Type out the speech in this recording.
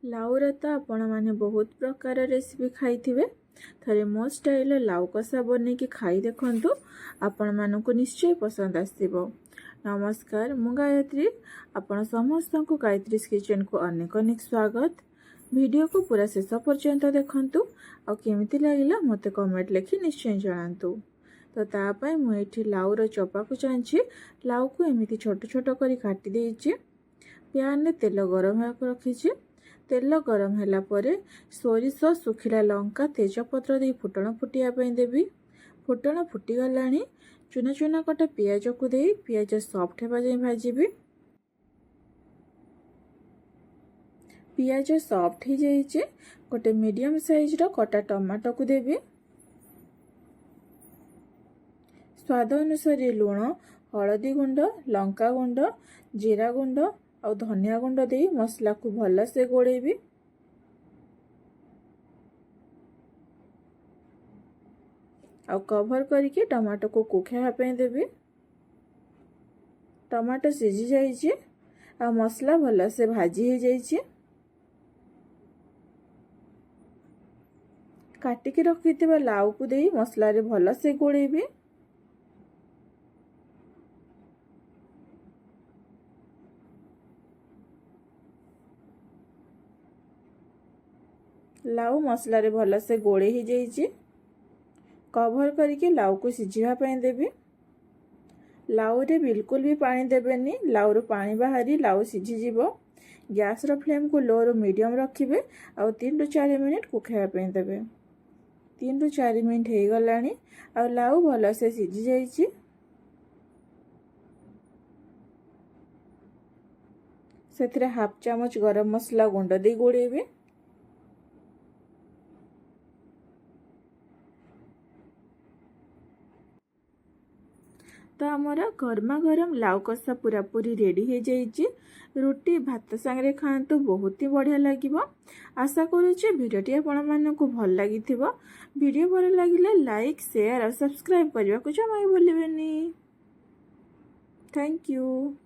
लाउर तो आपण मैंने बहुत प्रकार रेसिपी खाई थरे मो स्टाइल लाउ कषा बन कि खाई देखु आपण मानक निश्चय पसंद आसो। नमस्कार, मु गायत्री। आपण समस्त को गायत्रीज किचन को अनेक अनेक स्वागत। वीडियो को पूरा शेष पर्यंत देखंतु और केमिति लागिला मते कमेंट लिखि निश्चय जणांतु। तो तापाई मुझे लाउर चोपा को चाहूँगी। लाउ को एमती छोट छोट करी काटी देइछि। प्यान में तेल गरम रखी। तेल गरम है परे सोरिष सुखिला लंका तेजपत्र दे फुटण फुटियापाई देवी। फुटण फुटीगला चुना चुना कटा पियाज को दे पियाज सॉफ्ट होगा जाए भाजी। पियाज सॉफ्ट हो जाइए गोटे मीडियम साइज रो कटा टमाटो को देवी। स्वाद अनुसार लुण, हलदी गुंड, लंका गुंड, जीरा गुंड और धनिया गुंड दे मसला को भल से गोड़ेबी। और कवर करके टमाटो को कुखेवा पे देबी। टमाटो सिझी जाइए और मसला भल से भाजी हो जाइए। काटिकी रखिथिबा लाउ को दे मसला रे भल से गोड़ेबी। लाउ मसला रे भल से गोड़े ही जाइए। कवर करके लाउ को सिझिबा पई देबी। लाउ रे बिल्कुल भी पानी देबेनी, लाउ रो पानी बाहरी लाउ सिझी जीवो। गैस रो फ्लेम को लो रो मीडियम रखिबे और 3 ରୁ 4 मिनिट कुखेबा पई देबे। 3 ରୁ 4 मिनिट हे गलानी और लाउ भल से सिझी जाइए। सेथिरे हाफ चामच गरम मसला गुंड दे गोड़ेबे। तो आमर गरमा गरम लाउ कषा पूरा पूरी रेडी हो जाइए। रुटी भात सांगे खातु बहुत ही बढ़िया लगे। आशा करुचे भिडियोटी आपण मानक भल लगी। वीडियो भल लगे लाइक, शेयर और सब्सक्राइब करने को जमा भूलें। Thank you.